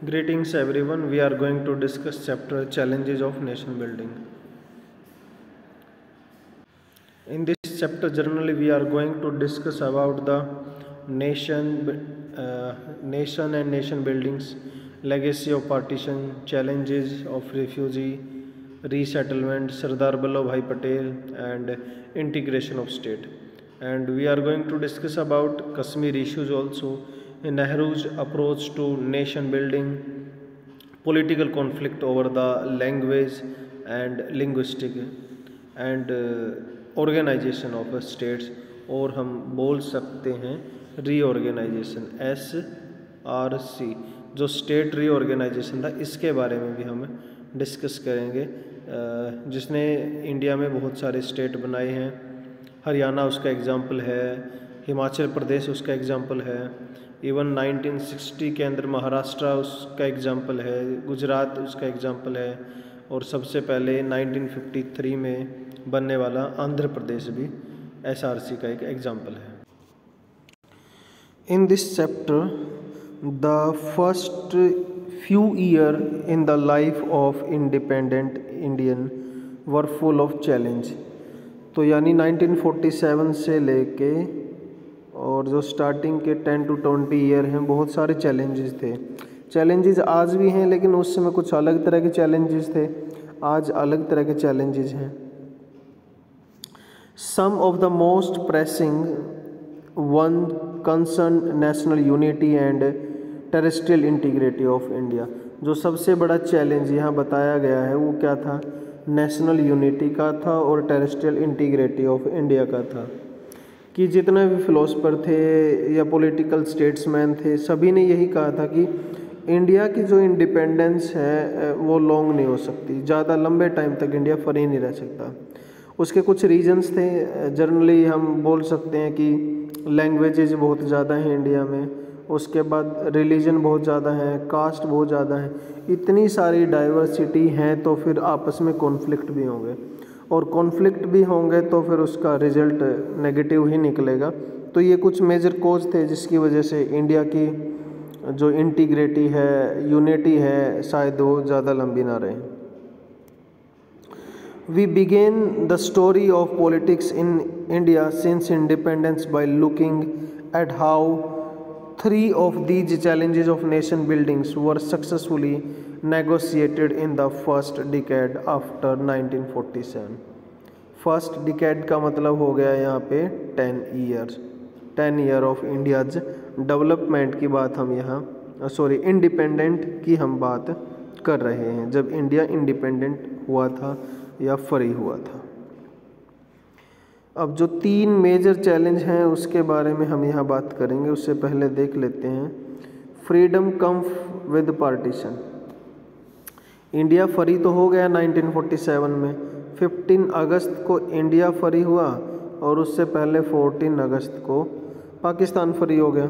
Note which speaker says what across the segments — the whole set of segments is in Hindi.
Speaker 1: Greetings everyone. We are going to discuss chapter Challenges of Nation Building. In this chapter, generally we are going to discuss about the nation and nation buildings, legacy of partition, challenges of refugee, resettlement, Sardar Vallabhbhai Patel, and integration of state. And we are going to discuss about Kashmir issues also, Nehru's approach to nation building, political conflict over the language and linguistic, and organization of states, और हम बोल सकते हैं रीऑर्गेनाइजेशन SRC, जो स्टेट रीऑर्गेनाइजेशन था, इसके बारे में भी हम डिस्कस करेंगे, जिसने इंडिया में बहुत सारे स्टेट बनाए हैं। हरियाणा उसका एग्जाम्पल है, हिमाचल प्रदेश उसका एग्जाम्पल है, इवन 1960 के अंदर महाराष्ट्र उसका एग्जाम्पल है, गुजरात उसका एग्जाम्पल है, और सबसे पहले 1953 में बनने वाला आंध्र प्रदेश भी SRC का एक एग्जाम्पल है। In this chapter the first few year in the life of independent Indian were full of challenge. तो यानी 1947 से लेके और जो स्टार्टिंग के 10 to 20 ईयर हैं, बहुत सारे चैलेंजेस थे। चैलेंजेस आज भी हैं, लेकिन उस समय कुछ अलग तरह के चैलेंजेस थे, आज अलग तरह के चैलेंजेस हैं। Some of the most pressing one concern national unity and terrestrial integrity of India। जो सबसे बड़ा चैलेंज यहाँ बताया गया है वो क्या था? नेशनल यूनिटी का था और टेरेस्ट्रियल इंटीग्रिटी ऑफ इंडिया का था। कि जितने भी फिलोसफर थे या पॉलिटिकल स्टेट्समैन थे, सभी ने यही कहा था कि इंडिया की जो इंडिपेंडेंस है वो लॉन्ग नहीं हो सकती, ज़्यादा लंबे टाइम तक इंडिया फ्री नहीं रह सकता। उसके कुछ रीजंस थे। जनरली हम बोल सकते हैं कि लैंग्वेजेज बहुत ज़्यादा हैं इंडिया में, उसके बाद रिलीजन बहुत ज़्यादा है, कास्ट बहुत ज़्यादा है, इतनी सारी डाइवर्सिटी हैं, तो फिर आपस में कॉन्फ्लिक्ट भी होंगे, और कॉन्फ्लिक्ट भी होंगे तो फिर उसका रिजल्ट नेगेटिव ही निकलेगा। तो ये कुछ मेजर कॉज थे जिसकी वजह से इंडिया की जो इंटीग्रिटी है, यूनिटी है, शायद वो ज़्यादा लंबी ना रहे। We begin the story of politics in India since independence by looking at how three of these challenges of nation buildings were successfully negotiated in the first decade after 1947। First decade का मतलब हो गया यहाँ पे 10 ईयर ऑफ इंडियाज डेवलपमेंट की बात हम यहाँ इंडिपेंडेंट की हम बात कर रहे हैं, जब इंडिया इंडिपेंडेंट हुआ था या फ्री हुआ था। अब जो 3 मेजर चैलेंज हैं उसके बारे में हम यहाँ बात करेंगे। उससे पहले देख लेते हैं freedom come with partition. India free तो हो गया 1947 में, 15 अगस्त को इंडिया फ्री हुआ, और उससे पहले 14 अगस्त को पाकिस्तान फ्री हो गया।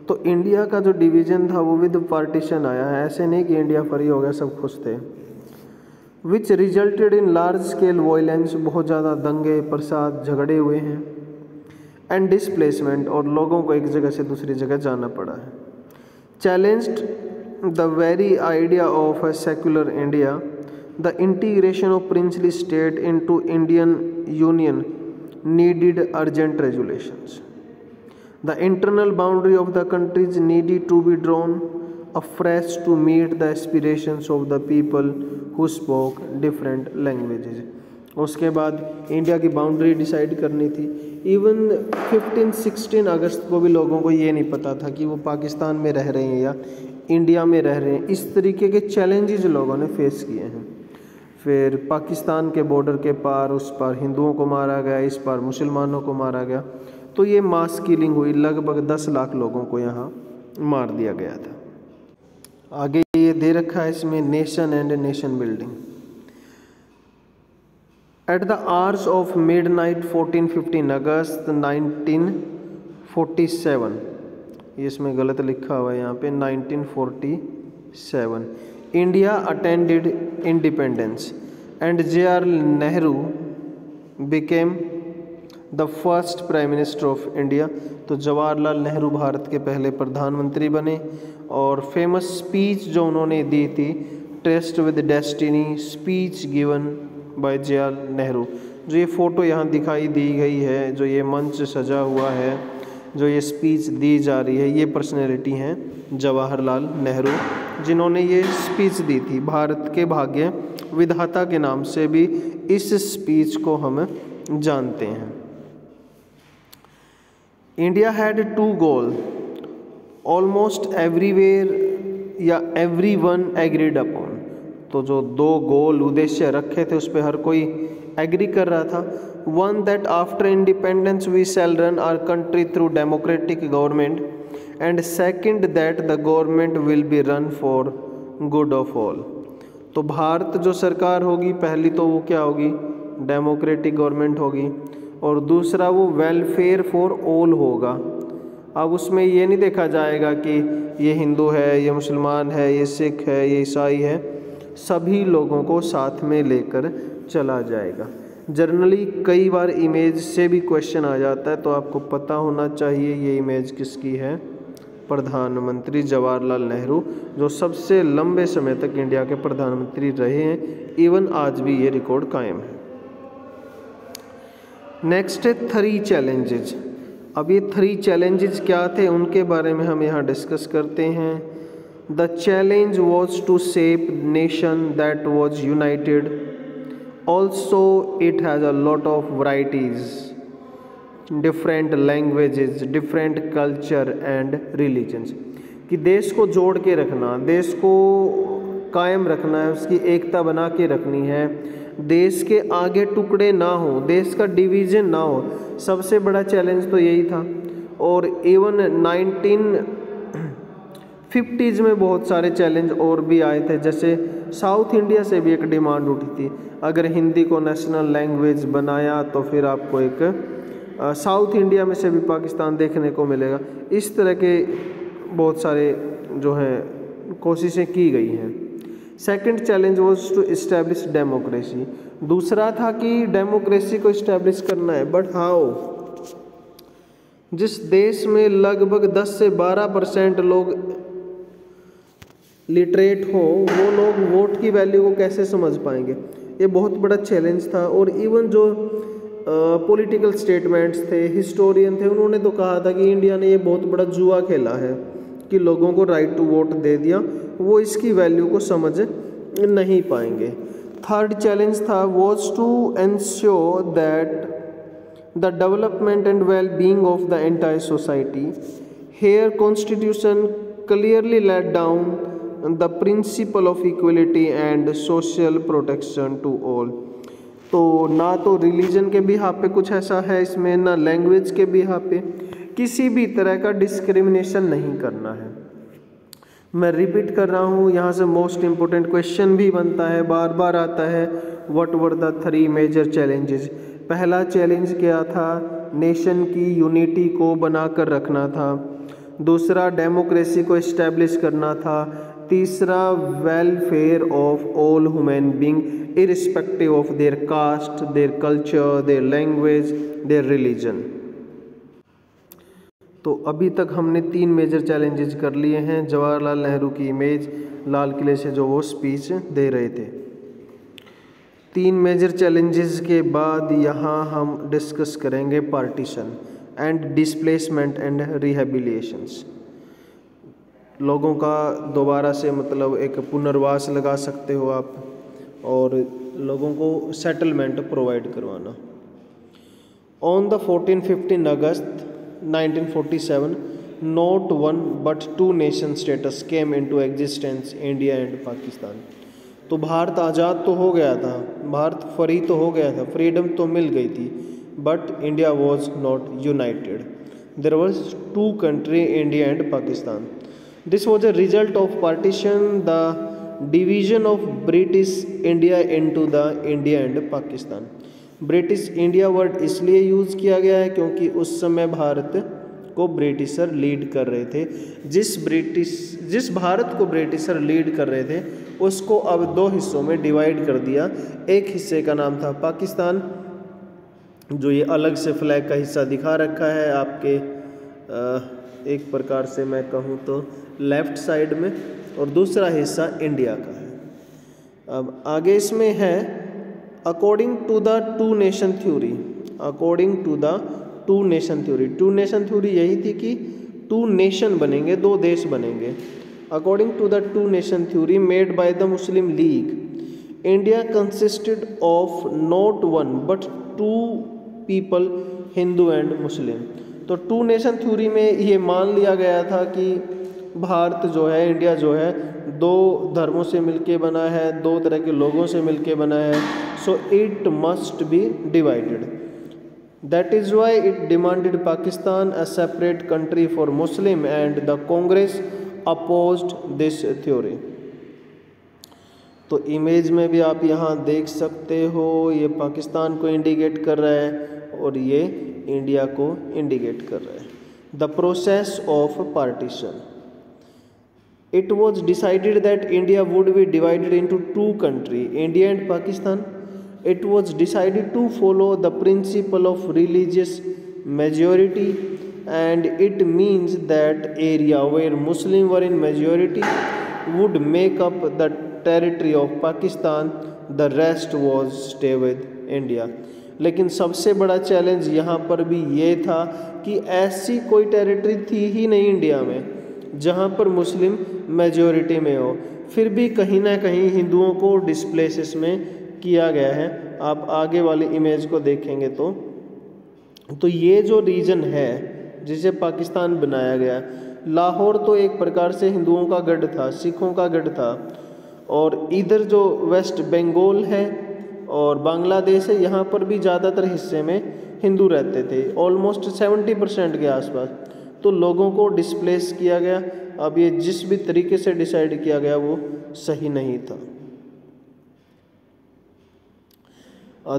Speaker 1: तो इंडिया का जो डिवीज़न था वो विद पार्टीशन आया है, ऐसे नहीं कि इंडिया फ्री हो गया सब खुश थे। विच resulted in large scale violence, बहुत ज़्यादा दंगे प्रसाद झगड़े हुए हैं, एंड डिस्प्लेसमेंट, और लोगों को एक जगह से दूसरी जगह जाना पड़ा है। Challenged the very idea of a secular India, the integration of princely state into Indian union needed urgent resolutions. The internal boundary of the countries needed to be drawn afresh to meet the aspirations of the people who spoke different languages। उसके बाद इंडिया की बाउंड्री डिसाइड करनी थी। इवन 15-16 अगस्त को भी लोगों को ये नहीं पता था कि वो पाकिस्तान में रह रहे हैं या इंडिया में रह रहे हैं। इस तरीके के चैलेंजेस लोगों ने फेस किए हैं। फिर पाकिस्तान के बॉर्डर के पार, उस पार हिंदुओं को मारा गया, इस पार मुसलमानों को मारा गया। तो ये मास किलिंग हुई, लगभग 10 लाख लोगों को यहाँ मार दिया गया था। आगे ये दे रखा है इसमें nation and nation building. At the hours of midnight 14-15 अगस्त 1947, ये इसमें गलत लिखा हुआ है यहाँ पे 1947, India attended independence and JR Nehru became the first prime minister of India. तो जवाहरलाल नेहरू भारत के पहले प्रधानमंत्री बने और फेमस स्पीच जो उन्होंने दी थी, trust with destiny, speech given by Jawaharlal Nehru. जो ये फ़ोटो यहाँ दिखाई दी गई है, जो ये मंच सजा हुआ है, जो ये स्पीच दी जा रही है, ये पर्सनैलिटी हैं जवाहरलाल नेहरू, जिन्होंने ये स्पीच दी थी। भारत के भाग्य विधाता के नाम से भी इस स्पीच को हम जानते हैं। India had 2 goal, almost everywhere या एवरीवन एग्रीड अपॉन। तो जो 2 गोल उद्देश्य रखे थे उस पर हर कोई एग्री कर रहा था। One that after independence we shall run our country through democratic government, and second that the government will be run for good of all. तो भारत जो सरकार होगी, पहली तो वो क्या होगी, डेमोक्रेटिक गवर्नमेंट होगी, और दूसरा वो वेलफेयर फॉर ऑल होगा। अब उसमें ये नहीं देखा जाएगा कि ये हिंदू है, ये मुसलमान है, ये सिख है, ये ईसाई है, सभी लोगों को साथ में लेकर चला जाएगा। जनरली कई बार इमेज से भी क्वेश्चन आ जाता है, तो आपको पता होना चाहिए ये इमेज किसकी है, प्रधानमंत्री जवाहरलाल नेहरू, जो सबसे लंबे समय तक इंडिया के प्रधानमंत्री रहे हैं। इवन आज भी ये रिकॉर्ड कायम है। नेक्स्ट है 3 चैलेंजेज। अब ये 3 चैलेंजेस क्या थे उनके बारे में हम यहाँ डिस्कस करते हैं। The challenge was to shape nation that was united, also it has a lot of varieties, different languages, different culture and religions. कि देश को जोड़ के रखना, देश को कायम रखना है, उसकी एकता बना के रखनी है, देश के आगे टुकड़े ना हो, देश का डिवीज़न ना हो। सबसे बड़ा चैलेंज तो यही था। और इवन 1950s में बहुत सारे चैलेंज और भी आए थे, जैसे साउथ इंडिया से भी एक डिमांड उठी थी, अगर हिंदी को नेशनल लैंग्वेज बनाया तो फिर आपको एक साउथ इंडिया में से भी पाकिस्तान देखने को मिलेगा। इस तरह के बहुत सारे जो हैं कोशिशें की गई हैं। Second challenge was to establish democracy. दूसरा था कि डेमोक्रेसी को इस्टेब्लिश करना है, बट हाउ। जिस देश में लगभग 10 से 12% लोग लिटरेट हो, वो लोग वोट की वैल्यू को कैसे समझ पाएंगे? ये बहुत बड़ा चैलेंज था। और इवन जो पॉलिटिकल स्टेटमेंट्स थे, हिस्टोरियन थे, उन्होंने तो कहा था कि इंडिया ने ये बहुत बड़ा जुआ खेला है कि लोगों को राइट टू वोट दे दिया, वो इसकी वैल्यू को समझ नहीं पाएंगे। थर्ड चैलेंज था was to ensure that the development and well being of the entire society. Here constitution clearly let down the principle of equality and social protection to all. तो ना तो रिलीजन के बिहाफ पे कुछ ऐसा है इसमें, ना लैंग्वेज के बिहाफ पे, किसी भी तरह का डिस्क्रिमिनेशन नहीं करना है। मैं रिपीट कर रहा हूँ, यहाँ से मोस्ट इम्पोर्टेंट क्वेश्चन भी बनता है, बार बार आता है, what were the 3 major challenges. पहला चैलेंज क्या था? नेशन की यूनिटी को बनाकर रखना था। दूसरा डेमोक्रेसी को इस्टेब्लिश करना था। तीसरा welfare of all human being irrespective of their caste, their culture, their language, their religion. तो अभी तक हमने 3 मेजर चैलेंजेस कर लिए हैं। जवाहरलाल नेहरू की इमेज लाल किले से जो वो स्पीच दे रहे थे। 3 मेजर चैलेंजेस के बाद यहाँ हम डिस्कस करेंगे पार्टीशन एंड डिस्प्लेसमेंट एंड रिहेबिलिटेशंस। लोगों का दोबारा से मतलब एक पुनर्वास लगा सकते हो आप, और लोगों को सेटलमेंट प्रोवाइड करवाना। On the 14-15 August 1947 not one but 2 nation status came into existence, India and Pakistan. तो भारत आज़ाद तो हो गया था, भारत फ्री तो हो गया था, फ्रीडम तो मिल गई थी, but India was not united. There was 2 country, India and Pakistan. This was a result of partition, the division of British India into the India and Pakistan. British India word इसलिए यूज़ किया गया है क्योंकि उस समय भारत को ब्रिटिशर लीड कर रहे थे। जिस भारत को ब्रिटिशर लीड कर रहे थे उसको अब 2 हिस्सों में डिवाइड कर दिया। एक हिस्से का नाम था पाकिस्तान, जो ये अलग से फ्लैग का हिस्सा दिखा रखा है आपके, एक प्रकार से मैं कहूँ तो लेफ्ट साइड में और दूसरा हिस्सा इंडिया का है। अब आगे इसमें है according to the two nation theory, according to the two nation theory. Two nation theory यही थी कि टू नेशन बनेंगे, दो देश बनेंगे। According to the two nation theory made by the Muslim League, India consisted of not one but two people, Hindu and Muslim. तो टू नेशन थ्योरी में ये मान लिया गया था कि भारत जो है, इंडिया जो है, दो धर्मों से मिलके बना है, दो तरह के लोगों से मिलके बना है, so it must be divided. That is why it demanded Pakistan a separate country for Muslim and the Congress opposed this theory. तो इमेज में भी आप यहाँ देख सकते हो, ये पाकिस्तान को इंडिकेट कर रहा है और ये इंडिया को इंडिकेट कर रहा है। The process of partition, it was decided that India would be divided into two countries, India and Pakistan. It was decided to follow the principle of religious majority, and it means that area where Muslims were in majority would make up the territory of Pakistan, the rest was stay with India. लेकिन सबसे बड़ा चैलेंज यहाँ पर भी ये था कि ऐसी कोई टेरिटरी थी ही नहीं इंडिया में जहाँ पर मुस्लिम मेजॉरिटी में हो, फिर भी कहीं ना कहीं हिंदुओं को डिस्प्लेसेस में किया गया है। आप आगे वाली इमेज को देखेंगे तो ये जो रीजन है जिसे पाकिस्तान बनाया गया, लाहौर तो एक प्रकार से हिंदुओं का गढ़ था, सिखों का गढ़ था, और इधर जो वेस्ट बंगाल है और बांग्लादेश है, यहाँ पर भी ज़्यादातर हिस्से में हिंदू रहते थे, ऑलमोस्ट 70% के आसपास। तो लोगों को डिस्प्लेस किया गया। अब ये जिस भी तरीके से डिसाइड किया गया वो सही नहीं था।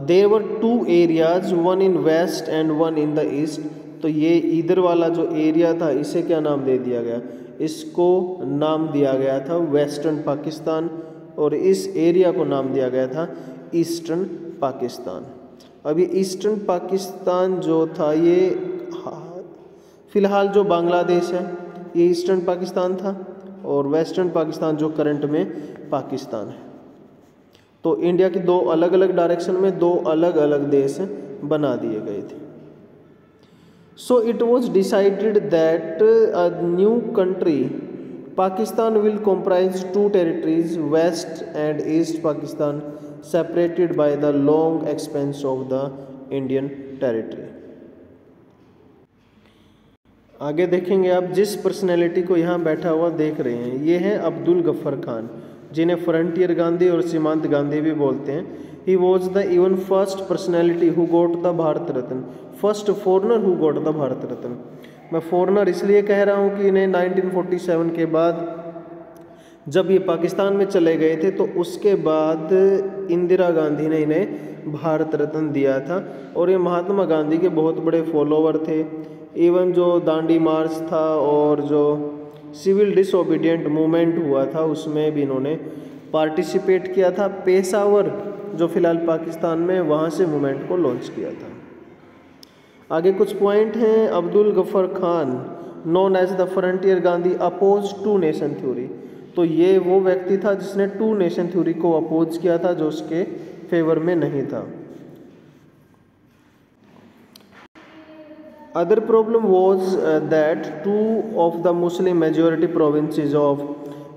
Speaker 1: There were two areas, one in west and one in the east. तो ये इधर वाला जो एरिया था इसे क्या नाम दे दिया गया, इसको नाम दिया गया था वेस्टर्न पाकिस्तान, और इस एरिया को नाम दिया गया था ईस्टर्न पाकिस्तान। अब ये ईस्टर्न पाकिस्तान जो था, ये फ़िलहाल जो बांग्लादेश है ये ईस्टर्न पाकिस्तान था, और वेस्टर्न पाकिस्तान जो करंट में पाकिस्तान है। तो इंडिया की दो अलग अलग डायरेक्शन में दो अलग अलग देश बना दिए गए थे। So it was decided that a new country Pakistan will comprise two territories, west and east Pakistan, separated by the long expanse of the Indian territory। आगे देखेंगे आप, जिस पर्सनैलिटी को यहाँ बैठा हुआ देख रहे हैं ये है अब्दुल गफ्फर खान, जिन्हें फ्रंटियर गांधी और सीमांत गांधी भी बोलते हैं। He was the even first personality who got the Bharat Ratna, first foreigner who got the Bharat Ratna. मैं फॉरनर इसलिए कह रहा हूँ कि इन्हें 1947 के बाद जब ये पाकिस्तान में चले गए थे तो उसके बाद इंदिरा गांधी ने इन्हें भारत रत्न दिया था, और ये महात्मा गांधी के बहुत बड़े फॉलोवर थे। इवन जो दांडी मार्च था और जो सिविल डिसओबीडियंट मूवमेंट हुआ था उसमें भी इन्होंने पार्टिसिपेट किया था। पेशावर जो फ़िलहाल पाकिस्तान में, वहाँ से मूवमेंट को लॉन्च किया था। आगे कुछ पॉइंट हैं। Abdul Ghaffar Khan known as the frontier Gandhi oppose two nation theory. तो ये वो व्यक्ति था जिसने टू नेशन थ्योरी को अपोज किया था, जो उसके फेवर में नहीं था। Other problem was that two of the Muslim majority provinces of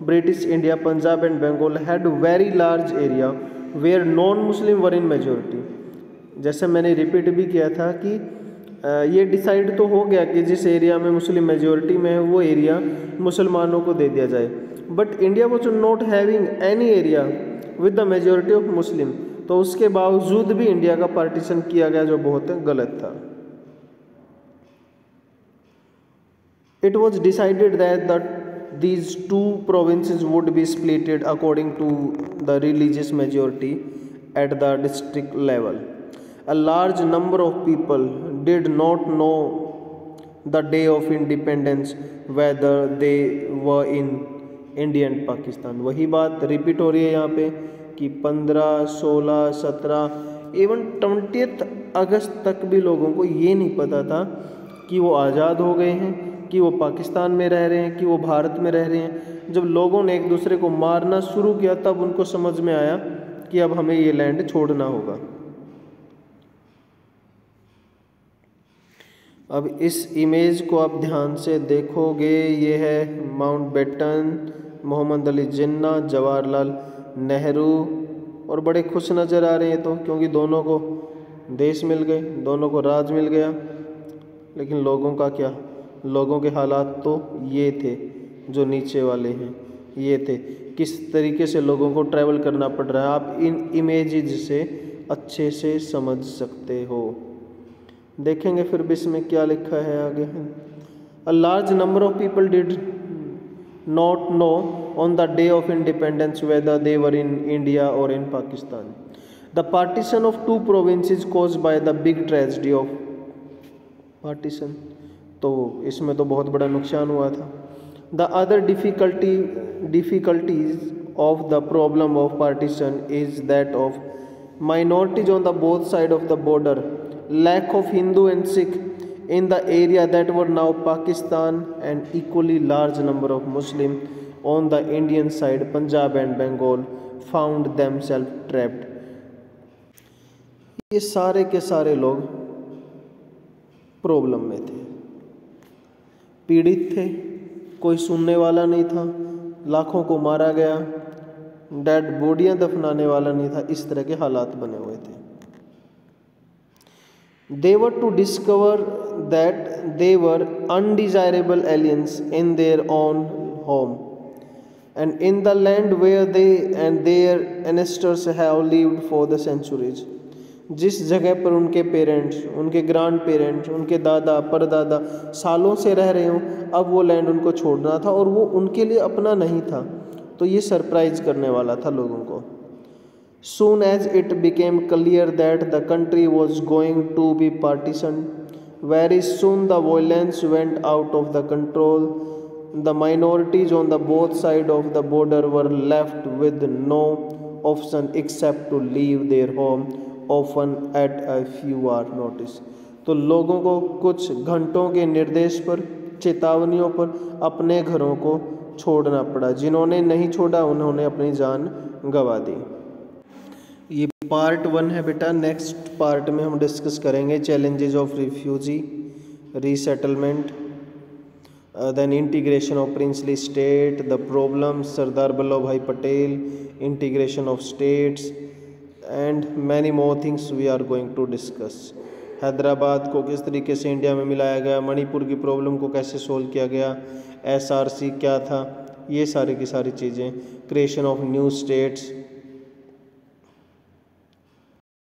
Speaker 1: British India, Punjab and Bengal had very large area where non-Muslim were in majority। जैसे मैंने रिपीट भी किया था कि ये डिसाइड तो हो गया कि जिस एरिया में मुस्लिम मेजॉरिटी में है वो एरिया मुसलमानों को दे दिया जाए, but India was not having any area with the majority of Muslim. तो उसके बावजूद भी इंडिया का पार्टीशन किया गया, जो बहुत गलत था। It was decided that these two provinces would be splitted according to the religious majority at the district level. A large number of people did not know the day of independence whether they were in India and Pakistan। वही बात रिपीट हो रही है यहाँ पे कि 15, 16, 17 इवन 20 अगस्त तक भी लोगों को ये नहीं पता था कि वो आज़ाद हो गए हैं कि वो पाकिस्तान में रह रहे हैं कि वो भारत में रह रहे हैं। जब लोगों ने एक दूसरे को मारना शुरू किया तब उनको समझ में आया कि अब हमें ये लैंड छोड़ना होगा। अब इस इमेज को आप ध्यान से देखोगे, ये है माउंटबेटन, मोहम्मद अली जिन्ना, जवाहरलाल नेहरू, और बड़े खुश नज़र आ रहे हैं तो, क्योंकि दोनों को देश मिल गए, दोनों को राज मिल गया। लेकिन लोगों का क्या, लोगों के हालात तो ये थे जो नीचे वाले हैं, ये थे। किस तरीके से लोगों को ट्रैवल करना पड़ रहा है, आप इन इमेजेस से अच्छे से समझ सकते हो। देखेंगे फिर भी इसमें क्या लिखा है आगे। A large number of people did not know on the day of independence whether they were in India और in Pakistan. The partition of two provinces caused by the big tragedy of partition, तो इसमें तो बहुत बड़ा नुकसान हुआ था। The other difficulties of the problem of partition is that of minorities on the both side of the border, lack of Hindu and Sikh in the area that were now Pakistan, and equally large number of Muslim on the Indian side, Punjab and Bengal, found themselves trapped. ये सारे के सारे लोग प्रॉब्लम में थे, पीड़ित थे, कोई सुनने वाला नहीं था, लाखों को मारा गया, डेड बॉडियां दफनाने वाला नहीं था, इस तरह के हालात बने हुए थे। They were to discover that they were undesirable aliens in their own home and in the land where they and their ancestors have lived for the centuries. जिस जगह पर उनके पेरेंट्स, उनके ग्रैंड पेरेंट्स, उनके दादा परदादा सालों से रह रहे हों, अब वो लैंड उनको छोड़ना था और वो उनके लिए अपना नहीं था, तो ये सरप्राइज करने वाला था लोगों को। Soon as it became clear that the country was going to be partitioned, very soon the violence went out of the control. The minorities on the both sides of the border were left with no option except to leave their home, often at a few hours notice. तो लोगों को कुछ घंटों के निर्देश पर, चेतावनियों पर अपने घरों को छोड़ना पड़ा। जिन्होंने नहीं छोड़ा उन्होंने अपनी जान गंवा दी। ये पार्ट 1 है बेटा। नेक्स्ट पार्ट में हम डिस्कस करेंगे challenges of refugee, resettlement, then integration of princely state, the problem Sardar Vallabh Bhai Patel, integration of states and many more things we are going to discuss. Hyderabad को किस तरीके से इंडिया में मिलाया गया, मणिपुर की प्रॉब्लम को कैसे सोल्व किया गया, SRC क्या था, ये सारी की सारी चीज़ें, क्रिएशन ऑफ न्यू स्टेट्स,